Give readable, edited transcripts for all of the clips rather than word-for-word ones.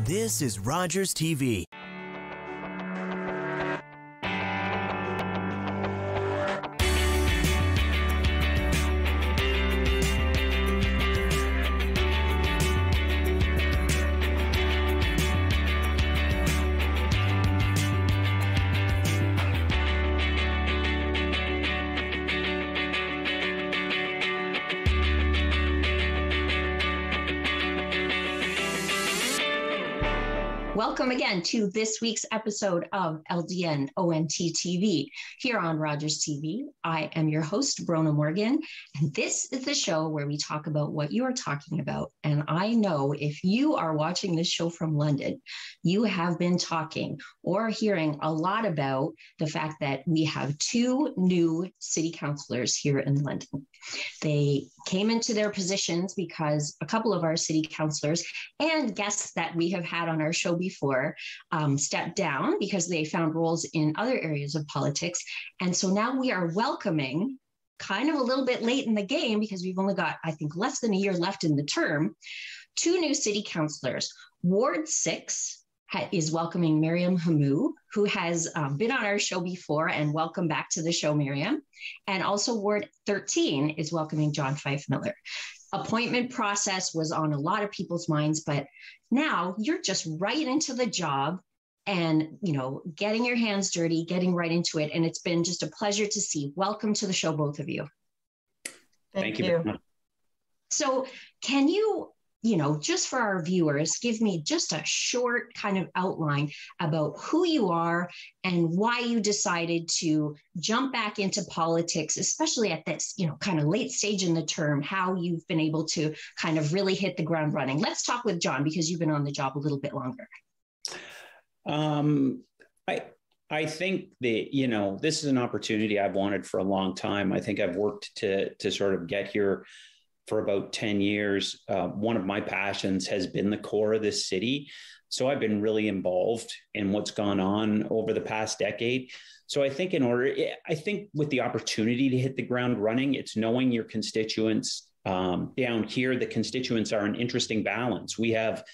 This is Rogers TV. Welcome again to this week's episode of LDN ONT TV here on Rogers TV. I am your host, Bronagh Morgan, and this is the show where we talk about what you are talking about. And I know if you are watching this show from London, you have been talking or hearing a lot about the fact that we have two new city councillors here in London. They came into their positions because a couple of our city councillors and guests that we have had on our show before stepped down because they found roles in other areas of politics. And so now we are welcoming, kind of a little bit late in the game because we've only got, I think, less than a year left in the term, two new city councillors. Ward 6 is welcoming Mariam Hamou, who has been on our show before, and welcome back to the show, Mariam. And also Ward 13 is welcoming John Fyfe-Millar. Appointment process was on a lot of people's minds, but now you're just right into the job and, you know, getting your hands dirty, getting right into it. And it's been just a pleasure to see. Welcome to the show, both of you. Thank you. So can you, just for our viewers, give me just a short kind of outline about who you are and why you decided to jump back into politics, especially at this, kind of late stage in the term, how you've been able to kind of really hit the ground running. Let's talk with John, because you've been on the job a little bit longer. I think that, this is an opportunity I've wanted for a long time. I think I've worked to sort of get here for about 10 years. One of my passions has been the core of this city. So I've been really involved in what's gone on over the past decade. So I think with the opportunity to hit the ground running, it's knowing your constituents. Down here, the constituents are an interesting balance. We have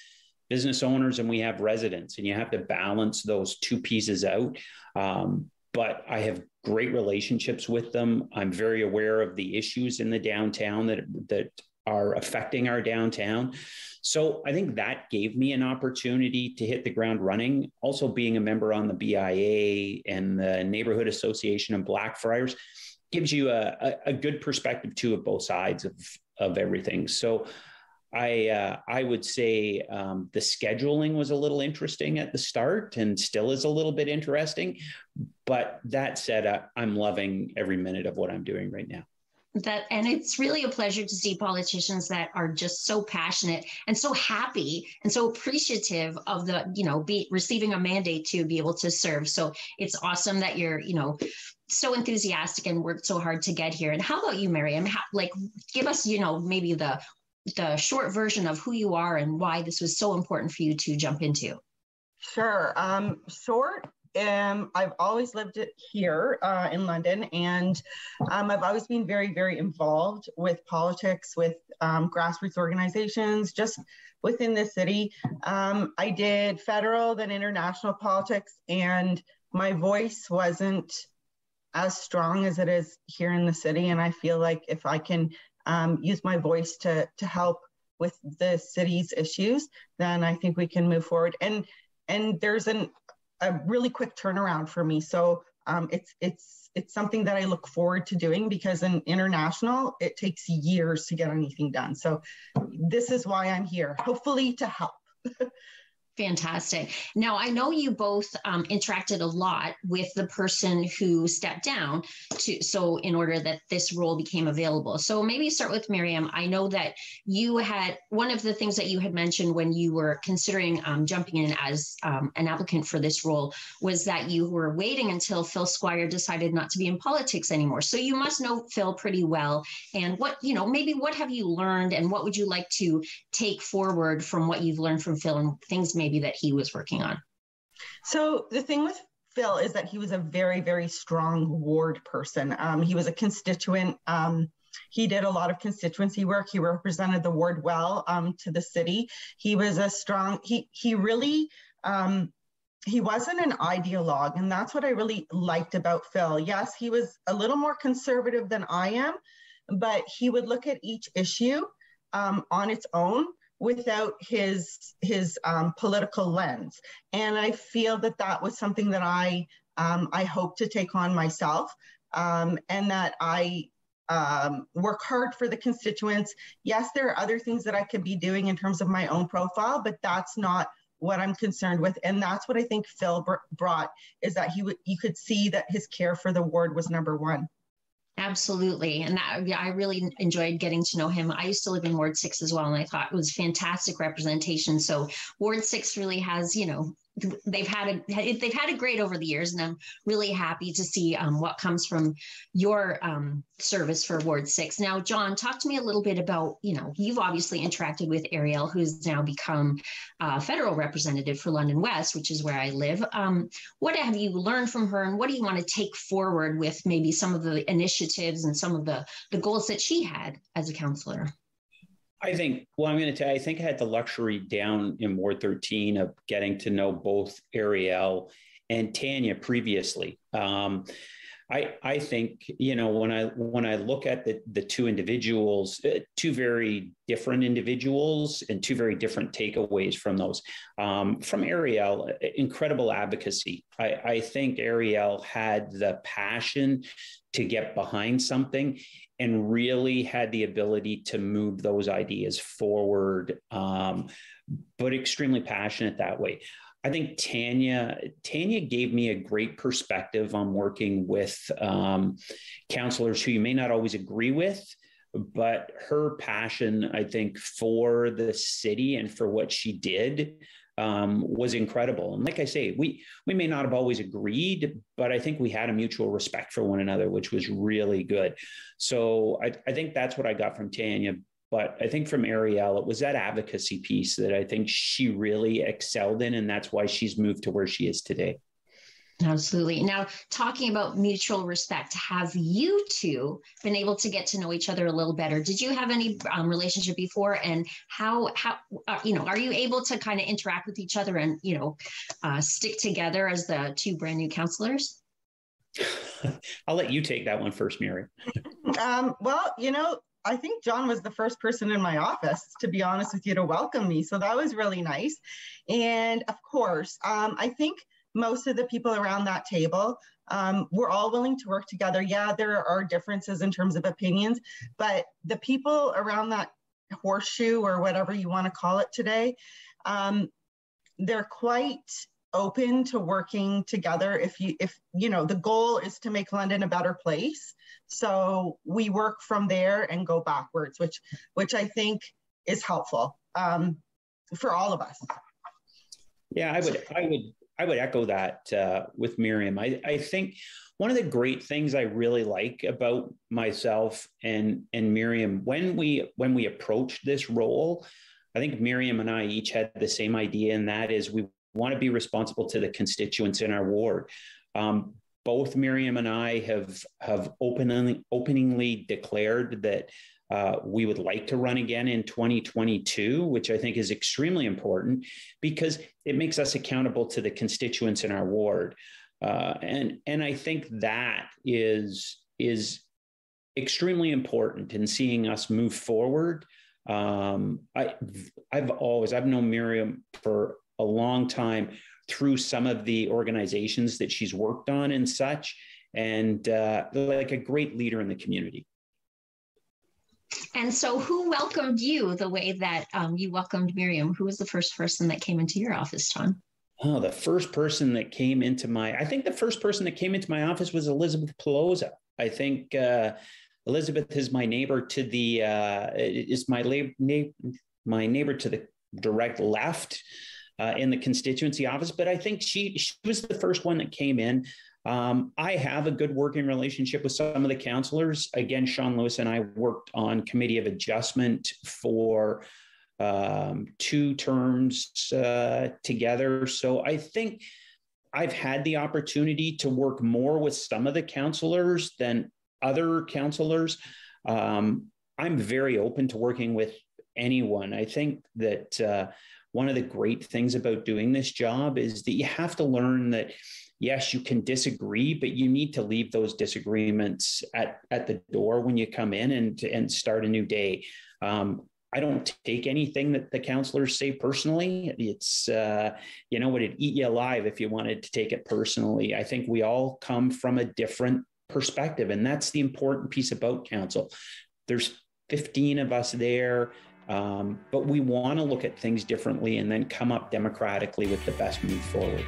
business owners and we have residents, and you have to balance those two pieces out. But I have great relationships with them. I'm very aware of the issues in the downtown that are affecting our downtown. So I think that gave me an opportunity to hit the ground running. Also, being a member on the BIA and the Neighborhood Association of Blackfriars gives you a good perspective too of both sides of everything. So I would say the scheduling was a little interesting at the start and still is a little bit interesting. But that said, I'm loving every minute of what I'm doing right now. And it's really a pleasure to see politicians that are just so passionate and so happy and so appreciative of receiving a mandate to be able to serve. So it's awesome that you're, so enthusiastic and worked so hard to get here. And how about you, Mariam? Give us, maybe the short version of who you are and why this was so important for you to jump into. Sure. I've always lived here in London, and I've always been very, very involved with politics, with grassroots organizations, just within the city. I did federal, then international politics, and my voice wasn't as strong as it is here in the city. And I feel like if I can use my voice to help with the city's issues, then I think we can move forward. And there's a really quick turnaround for me. So it's something that I look forward to doing, because in international, it takes years to get anything done. So this is why I'm here, hopefully to help. Fantastic. Now, I know you both interacted a lot with the person who stepped down so in order that this role became available. So maybe start with Mariam. I know that you had one of the things that you had mentioned when you were considering jumping in as an applicant for this role was that you were waiting until Phil Squire decided not to be in politics anymore. So you must know Phil pretty well. And what have you learned, and what would you like to take forward from what you've learned from Phil and things maybe that he was working on? So the thing with Phil is that he was a very, very strong ward person. He was a constituent He did a lot of constituency work. He represented the ward well to the city. He was a strong, he really, he wasn't an ideologue, and that's what I really liked about Phil. Yes, he was a little more conservative than I am, but he would look at each issue on its own without his political lens. And I feel that that was something that I hope to take on myself, and that I work hard for the constituents. Yes, there are other things that I could be doing in terms of my own profile, but that's not what I'm concerned with. And that's what I think Phil brought, is that you could see that his care for the ward was number one. Absolutely. And I really enjoyed getting to know him. I used to live in Ward 6 as well, and I thought it was fantastic representation. So Ward 6 really has, they've had a great over the years, and I'm really happy to see what comes from your service for Ward 6. Now, John, talk to me a little bit about, you've obviously interacted with Ariel, who's now become federal representative for London West, which is where I live. What have you learned from her, and what do you want to take forward with maybe some of the initiatives and some of the goals that she had as a councillor? I think, I'm going to tell you, I think I had the luxury down in Ward 13 of getting to know both Ariel and Tanya previously. I think, when I look at the two individuals, two very different individuals and two very different takeaways from those. From Ariel, incredible advocacy. I think Ariel had the passion to get behind something and really had the ability to move those ideas forward, but extremely passionate that way. I think Tanya gave me a great perspective on working with councillors who you may not always agree with, but her passion, I think, for the city and for what she did was incredible. And like I say, we may not have always agreed, but I think we had a mutual respect for one another, which was really good. So I think that's what I got from Tanya. But I think from Ariel, it was that advocacy piece that I think she really excelled in, and that's why she's moved to where she is today. Absolutely. Now, talking about mutual respect, have you two been able to get to know each other a little better? Did you have any relationship before? And how are you able to kind of interact with each other and, stick together as the two brand new councillors? I'll let you take that one first, Mariam. I think John was the first person in my office, to be honest with you, to welcome me. So that was really nice. And of course, I think most of the people around that table, we're all willing to work together. Yeah, there are differences in terms of opinions, but the people around that horseshoe, or whatever you want to call it today, they're quite open to working together if the goal is to make London a better place. So we work from there and go backwards, which I think is helpful for all of us. Yeah, I would echo that with Mariam. I think one of the great things I really like about myself and Mariam, when we approached this role, I think Mariam and I each had the same idea, and that is we want to be responsible to the constituents in our ward. Both Mariam and I have openly declared that we would like to run again in 2022, which I think is extremely important because it makes us accountable to the constituents in our ward. And I think that is extremely important in seeing us move forward. I've known Mariam for a long time through some of the organizations that she's worked on and such, and like a great leader in the community. And so who welcomed you the way that you welcomed Mariam? Who was the first person that came into your office, John? Oh, the first person that came into my office was Elizabeth Pelosa. I think Elizabeth is my neighbor to the my neighbor to the direct left in the constituency office, but I think she was the first one that came in. I have a good working relationship with some of the councillors. Again, Sean Lewis and I worked on committee of adjustment for 2 terms together. So I think I've had the opportunity to work more with some of the councillors than other councillors. I'm very open to working with anyone. I think that one of the great things about doing this job is that you have to learn that, yes, you can disagree, but you need to leave those disagreements at the door when you come in and start a new day. I don't take anything that the councillors say personally. It's, it'd eat you alive if you wanted to take it personally. I think we all come from a different perspective, and that's the important piece about council. There's 15 of us there, but we want to look at things differently and then come up democratically with the best move forward.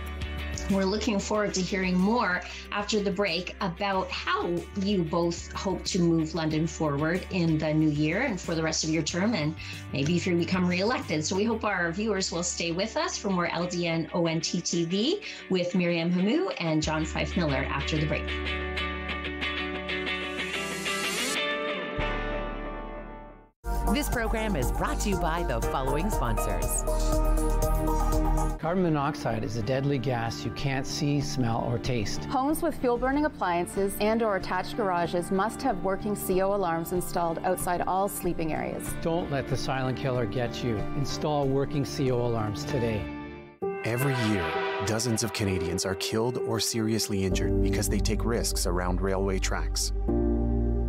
We're looking forward to hearing more after the break about how you both hope to move London forward in the new year and for the rest of your term, and maybe if you become re-elected. So we hope our viewers will stay with us for more LDN ONT TV with Mariam Hamou and John Fyfe-Millar after the break. This program is brought to you by the following sponsors. Carbon monoxide is a deadly gas you can't see, smell, or taste. Homes with fuel-burning appliances and/or attached garages must have working CO alarms installed outside all sleeping areas. Don't let the silent killer get you. Install working CO alarms today. Every year, dozens of Canadians are killed or seriously injured because they take risks around railway tracks.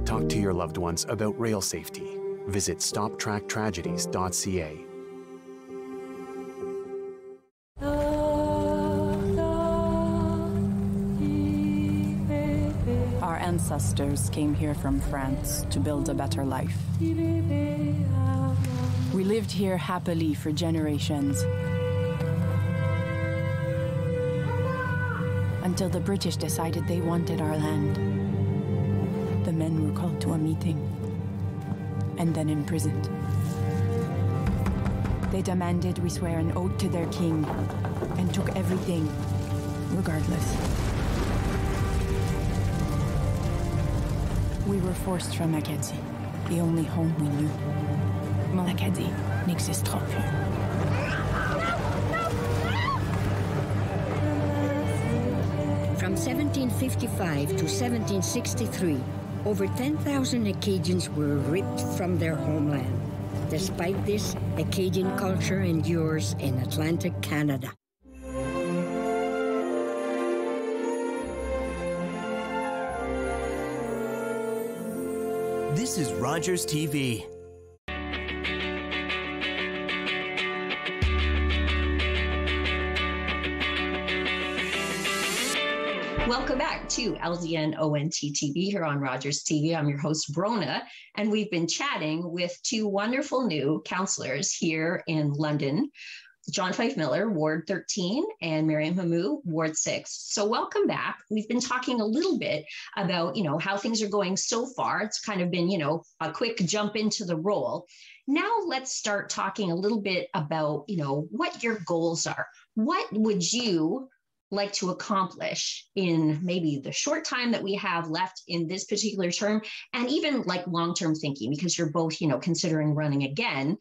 Talk to your loved ones about rail safety. Visit stoptracktragedies.ca. Our ancestors came here from France to build a better life. We lived here happily for generations, until the British decided they wanted our land. The men were called to a meeting and then imprisoned. They demanded we swear an oath to their king and took everything, regardless. We were forced from Acadie, the only home we knew. Mon Acadie n'existera plus. From 1755 to 1763, over 10,000 Acadians were ripped from their homeland. Despite this, Acadian culture endures in Atlantic Canada. This is Rogers TV. Welcome back to LDN ONT TV here on Rogers TV. I'm your host, Bronagh, and we've been chatting with two wonderful new councillors here in London, John Fyfe-Millar, Ward 13, and Mariam Hamou, Ward 6. So welcome back. We've been talking a little bit about, how things are going so far. It's kind of been, a quick jump into the role. Now let's start talking a little bit about, what your goals are. What would you like to accomplish in maybe the short time that we have left in this particular term, and even like long-term thinking, because you're both, considering running again.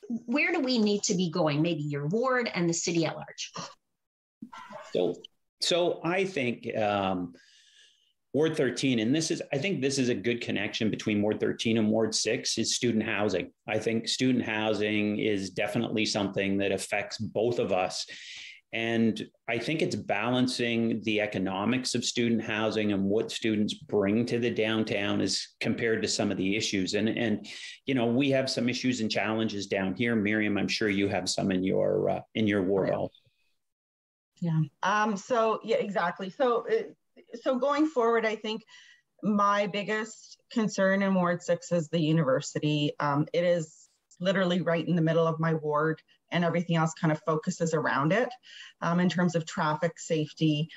Where do we need to be going? Maybe your ward and the city at large. So I think Ward 13, and I think this is a good connection between Ward 13 and Ward 6, is student housing. I think student housing is definitely something that affects both of us. And I think it's balancing the economics of student housing and what students bring to the downtown as compared to some of the issues. And we have some issues and challenges down here. Mariam, I'm sure you have some in your ward also. Yeah. Exactly. So going forward, I think my biggest concern in Ward 6 is the university. It is literally right in the middle of my ward, and everything else kind of focuses around it in terms of traffic safety,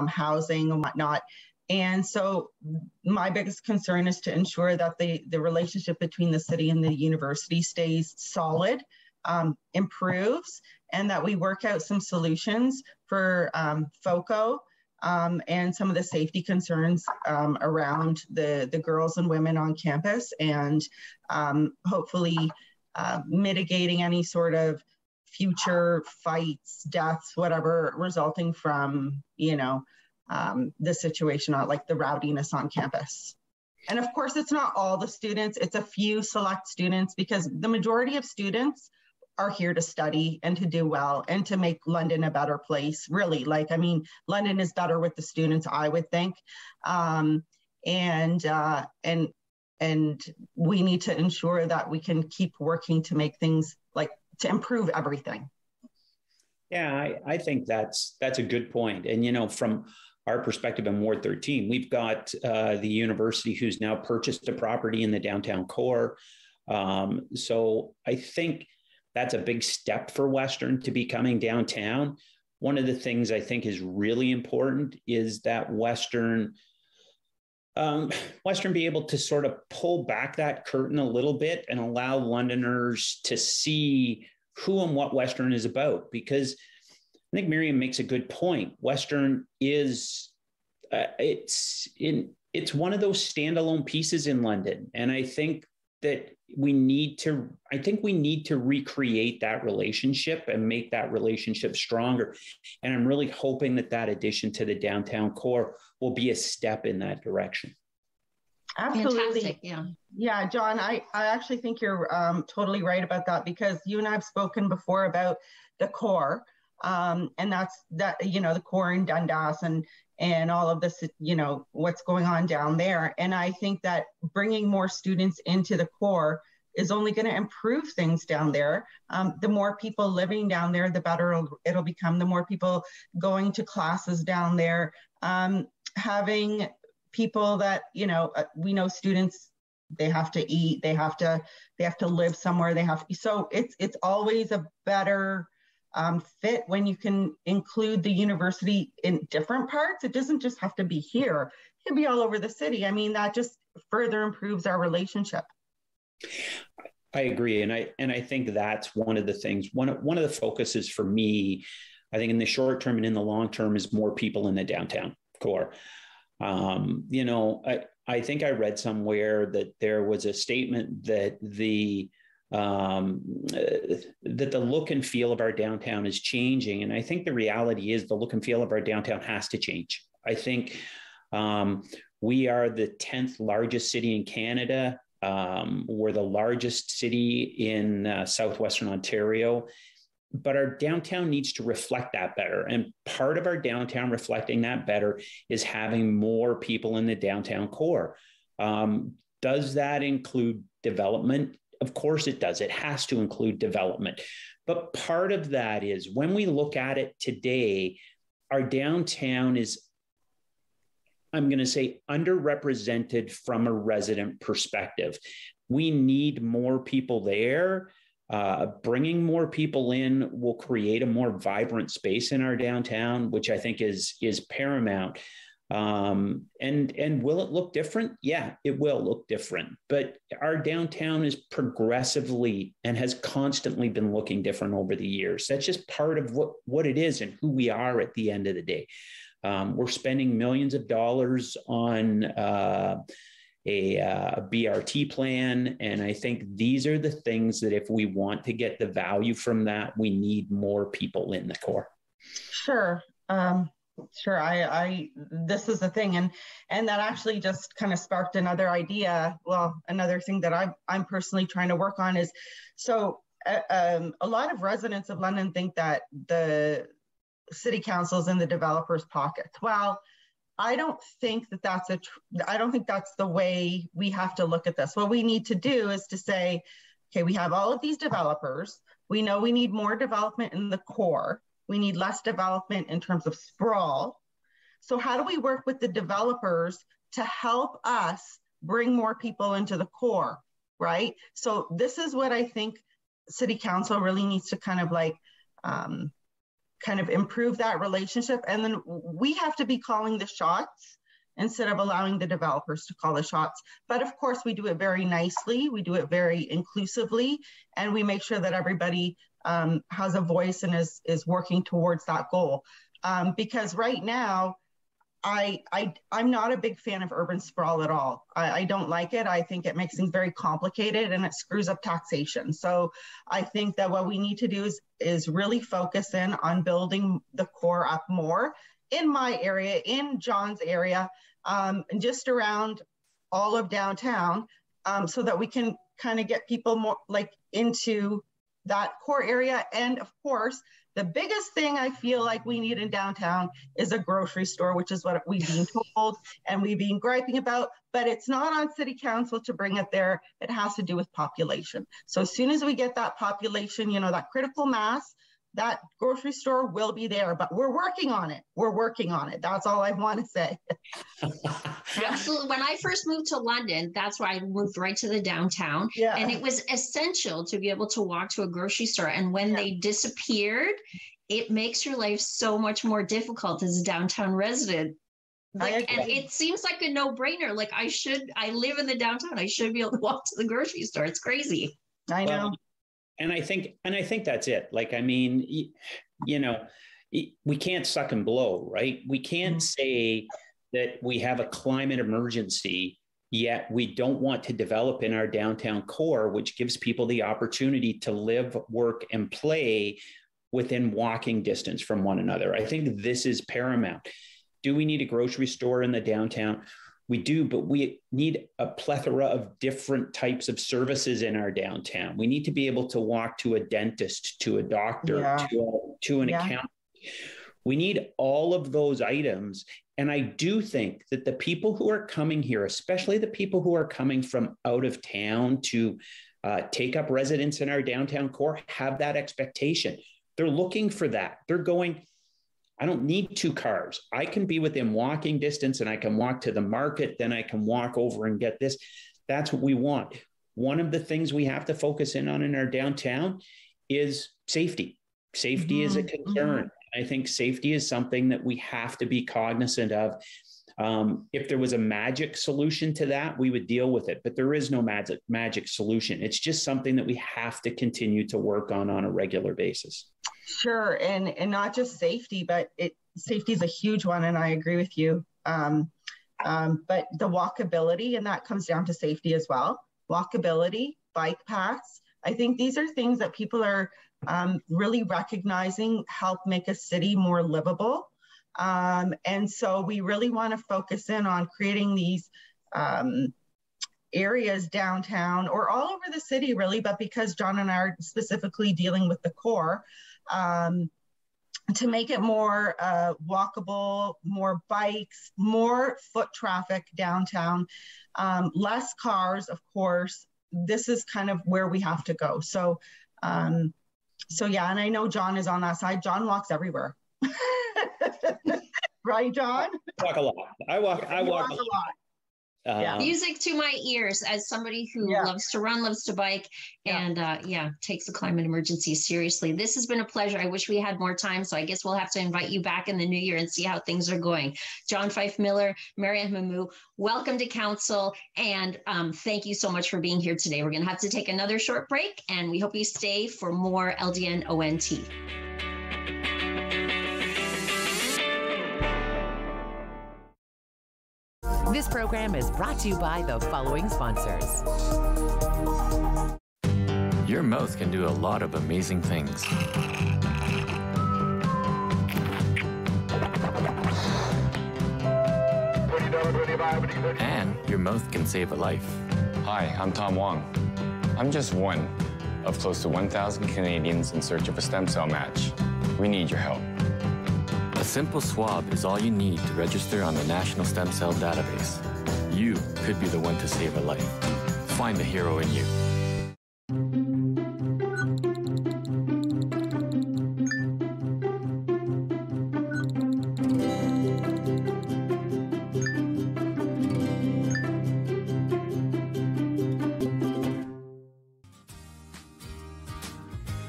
housing and whatnot. And so my biggest concern is to ensure that the relationship between the city and the university stays solid, improves, and that we work out some solutions for FOCO and some of the safety concerns around the girls and women on campus, and hopefully mitigating any sort of future fights, deaths, whatever, resulting from, the situation, like the rowdiness on campus. And of course, it's not all the students, it's a few select students, because the majority of students are here to study and to do well and to make London a better place, really. Like, I mean, London is better with the students, I would think. And we need to ensure that we can keep working to make things, like, to improve everything. Yeah, I think that's a good point. And, you know, from our perspective in Ward 13, we've got the university who's now purchased a property in the downtown core. So I think that's a big step for Western to be coming downtown. One of the things I think is really important is that Western be able to sort of pull back that curtain a little bit and allow Londoners to see who and what Western is about. Because I think Mariam makes a good point. Western is, it's one of those standalone pieces in London. And I think that we need to recreate that relationship and make that relationship stronger. And I'm really hoping that addition to the downtown core will be a step in that direction. Absolutely. Fantastic. Yeah, John, I actually think you're totally right about that, because you and I have spoken before about the core, and the core in Dundas and all of this, what's going on down there. And I think that bringing more students into the core is only going to improve things down there. The more people living down there, the better it'll become. The more people going to classes down there, having people that, we know students, they have to eat, they have to live somewhere, so it's always a better fit when you can include the university in different parts. It doesn't just have to be here, it can be all over the city. I mean, that just further improves our relationship. I agree. And I think that's one of the things, one of the focuses for me, I think in the short term and in the long term, is more people in the downtown core. I think I read somewhere that there was a statement that the look and feel of our downtown is changing. And I think the reality is the look and feel of our downtown has to change. I think we are the 10th largest city in Canada. We're the largest city in southwestern Ontario. But our downtown needs to reflect that better. And part of our downtown reflecting that better is having more people in the downtown core. Does that include development? Of course it does. It has to include development. But part of that is, when we look at it today, our downtown is, I'm going to say, underrepresented from a resident perspective. We need more people there. Bringing more people in will create a more vibrant space in our downtown, which I think is paramount. And will it look different? Yeah, it will look different. But our downtown is progressively and has constantly been looking different over the years. That's just part of what it is and who we are at the end of the day. We're spending millions of dollars on a BRT plan. And I think these are the things that, if we want to get the value from that, we need more people in the core. Sure. This is the thing. And that actually just kind of sparked another idea. Well, another thing that I'm personally trying to work on is, so a lot of residents of London think that the city council's in the developers' pockets. Well, I don't think that's the way we have to look at this. What we need to do is to say, okay, we have all of these developers. We know we need more development in the core. We need less development in terms of sprawl. So how do we work with the developers to help us bring more people into the core, right? So this is what I think city council really needs to kind of improve that relationship. And then we have to be calling the shots instead of allowing the developers to call the shots. But of course, we do it very nicely. We do it very inclusively, and we make sure that everybody has a voice and is working towards that goal. Because right now, I'm not a big fan of urban sprawl at all. I don't like it. I think it makes things very complicated and it screws up taxation. So I think that what we need to do is really focus in on building the core up more in my area, in John's area, and just around all of downtown, so that we can kind of get people more like into that core area. And of course, the biggest thing I feel like we need in downtown is a grocery store, which is what we've been told and we've been griping about, but it's not on city council to bring it there. It has to do with population. So as soon as we get that population, you know, that critical mass, that grocery store will be there, but we're working on it. We're working on it. That's all I want to say. Absolutely. When I first moved to London, that's why I moved right to the downtown. Yeah. And it was essential to be able to walk to a grocery store. And when they disappeared, it makes your life so much more difficult as a downtown resident. Like, and it seems like a no-brainer. Like I live in the downtown. I should be able to walk to the grocery store. It's crazy. I know. And I think that's it. Like, I mean, you know, we can't suck and blow, right? We can't say that we have a climate emergency, yet we don't want to develop in our downtown core, which gives people the opportunity to live, work, and play within walking distance from one another. I think this is paramount. Do we need a grocery store in the downtown? We do, but we need a plethora of different types of services in our downtown. We need to be able to walk to a dentist, to a doctor, to an accountant. We need all of those items. And I do think that the people who are coming here, especially the people who are coming from out of town to take up residence in our downtown core, have that expectation. They're looking for that. They're going, I don't need two cars. I can be within walking distance and I can walk to the market. Then I can walk over and get this. That's what we want. One of the things we have to focus in on in our downtown is safety. Safety is a concern. I think safety is something that we have to be cognizant of. If there was a magic solution to that, we would deal with it, but there is no magic solution. It's just something that we have to continue to work on a regular basis. Sure. And not just safety, but safety is a huge one. And I agree with you. But the walkability, and that comes down to safety as well. Walkability, bike paths. I think these are things that people are really recognizing help make a city more livable. And so we really want to focus in on creating these areas downtown or all over the city, really, but because John and I are specifically dealing with the core, to make it more walkable, more bikes, more foot traffic downtown, less cars, of course. This is kind of where we have to go. So yeah, and I know John is on that side. John walks everywhere. Right, John? I walk a lot. I walk a lot. Music to my ears as somebody who loves to run, loves to bike, and takes the climate emergency seriously. This has been a pleasure. I wish we had more time, so I guess we'll have to invite you back in the new year and see how things are going. John Fyfe-Millar, Mariam Hamou, welcome to council, and thank you so much for being here today. We're going to have to take another short break, and we hope you stay for more LDN ONT. This program is brought to you by the following sponsors. Your mouth can do a lot of amazing things. And your mouth can save a life. Hi, I'm Tom Wong. I'm just one of close to 1,000 Canadians in search of a stem cell match. We need your help. A simple swab is all you need to register on the National Stem Cell Database. You could be the one to save a life. Find the hero in you.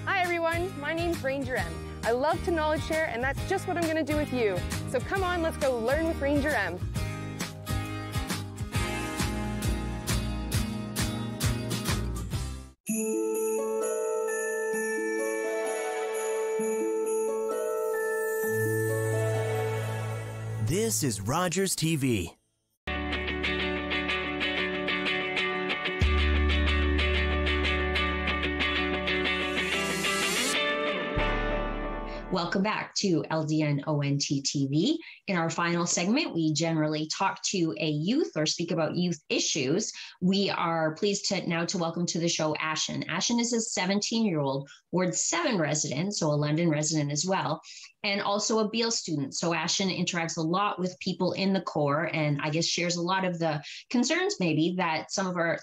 Hi everyone, my name's Ranger M. I love to knowledge share, and that's just what I'm going to do with you. So come on, let's go learn with Ranger M. This is Rogers TV. Welcome Welcome back to LDN ONT TV. In our final segment, we generally talk to a youth or speak about youth issues. We are pleased to welcome to the show Ashen. Ashen is a 17-year-old Ward 7 resident, so a London resident as well, and also a Beale student. So Ashen interacts a lot with people in the core, and I guess shares a lot of the concerns maybe that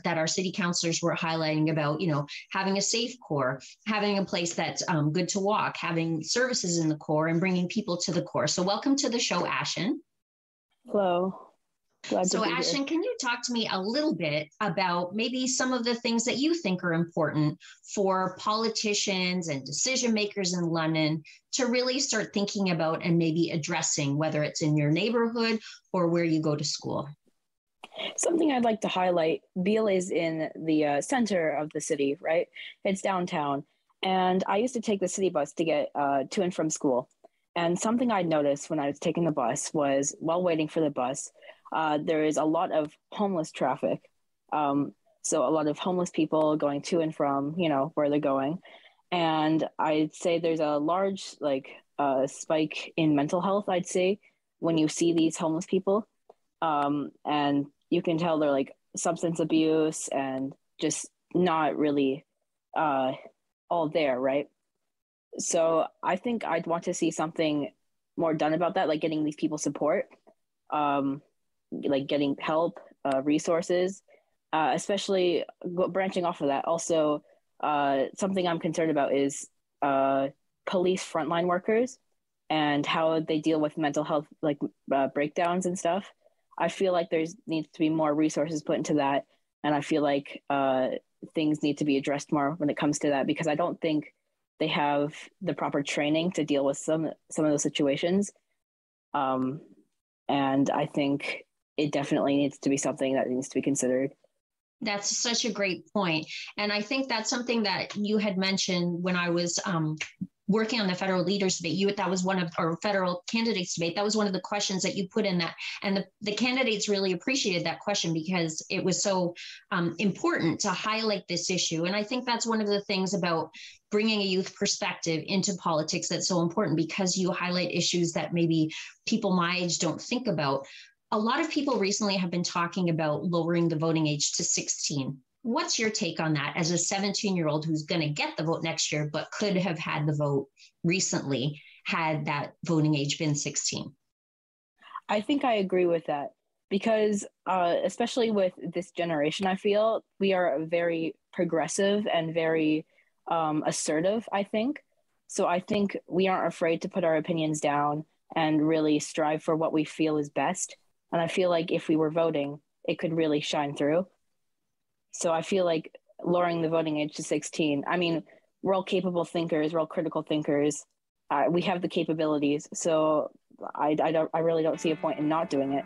our city councillors were highlighting about, having a safe core, having a place that's good to walk, having services in the core, and bringing people to the core. So welcome to the show, Ashen. Hello. So Ashen, can you talk to me a little bit about maybe some of the things that you think are important for politicians and decision makers in London to really start thinking about and maybe addressing, whether it's in your neighborhood or where you go to school? Something I'd like to highlight, Beale is in the center of the city, right? It's downtown. And I used to take the city bus to get to and from school. And something I'd noticed when I was taking the bus was, while waiting for the bus, there is a lot of homeless traffic. So a lot of homeless people going to and from, where they're going. And I'd say there's a large spike in mental health, I'd say, when you see these homeless people. And you can tell they're like substance abuse and just not really all there, right? So I think I'd want to see something more done about that, like getting these people support, like getting help, resources, especially branching off of that. Also, something I'm concerned about is police frontline workers and how they deal with mental health, breakdowns and stuff. I feel like needs to be more resources put into that. And I feel like things need to be addressed more when it comes to that, because I don't think they have the proper training to deal with some of those situations. And I think it definitely needs to be something that needs to be considered. That's such a great point. And I think that's something that you had mentioned when I was working on the federal leaders debate. That was or federal candidates debate. That was one of the questions that you put in that. And the candidates really appreciated that question because it was so important to highlight this issue. And I think that's one of the things about bringing a youth perspective into politics that's so important, because you highlight issues that maybe people my age don't think about. A lot of people recently have been talking about lowering the voting age to 16. What's your take on that as a 17-year-old who's going to get the vote next year, but could have had the vote recently had that voting age been 16? I think I agree with that because especially with this generation, I feel we are very progressive and very assertive, I think. So I think we aren't afraid to put our opinions down and really strive for what we feel is best. And I feel like if we were voting, it could really shine through. So I feel like lowering the voting age to 16, I mean, we're all capable thinkers, we're all critical thinkers. We have the capabilities. So I really don't see a point in not doing it,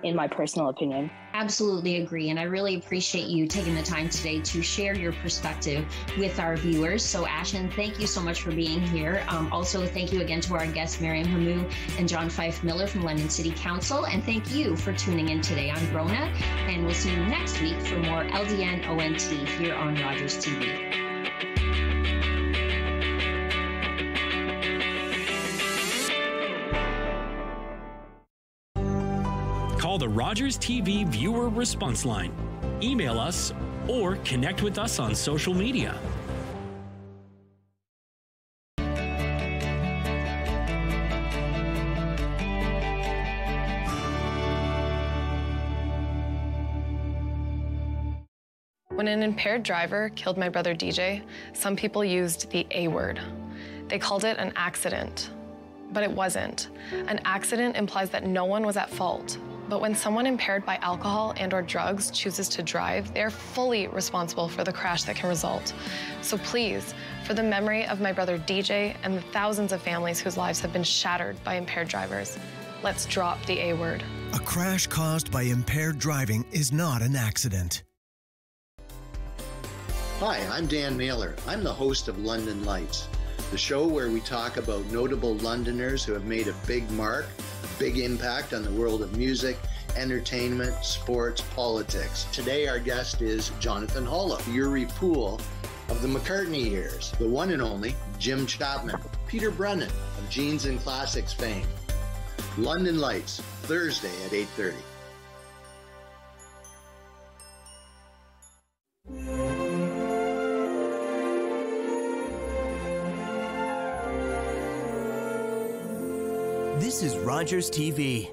in my personal opinion. Absolutely agree. And I really appreciate you taking the time today to share your perspective with our viewers. So Ashen, thank you so much for being here. Also, thank you again to our guests, Mariam, Hamou, and John Fyfe-Millar from London City Council. And thank you for tuning in today on Bronagh. And we'll see you next week for more LDN ONT here on Rogers TV. Call the Rogers TV viewer response line, email us, or connect with us on social media. When an impaired driver killed my brother DJ, some people used the A word. They called it an accident, but it wasn't. An accident implies that no one was at fault. But when someone impaired by alcohol and/or drugs chooses to drive, they're fully responsible for the crash that can result. So please, for the memory of my brother DJ and the thousands of families whose lives have been shattered by impaired drivers, let's drop the A word. A crash caused by impaired driving is not an accident. Hi, I'm Dan Mailer. I'm the host of London Lights, the show where we talk about notable Londoners who have made a big mark, a big impact on the world of music, entertainment, sports, politics. Today our guest is Jonathan Hollow, Yuri Poole of the McCartney years, the one and only Jim Chapman, Peter Brennan of Jeans and Classics fame. London Lights, Thursday at 8:30. This is Rogers TV.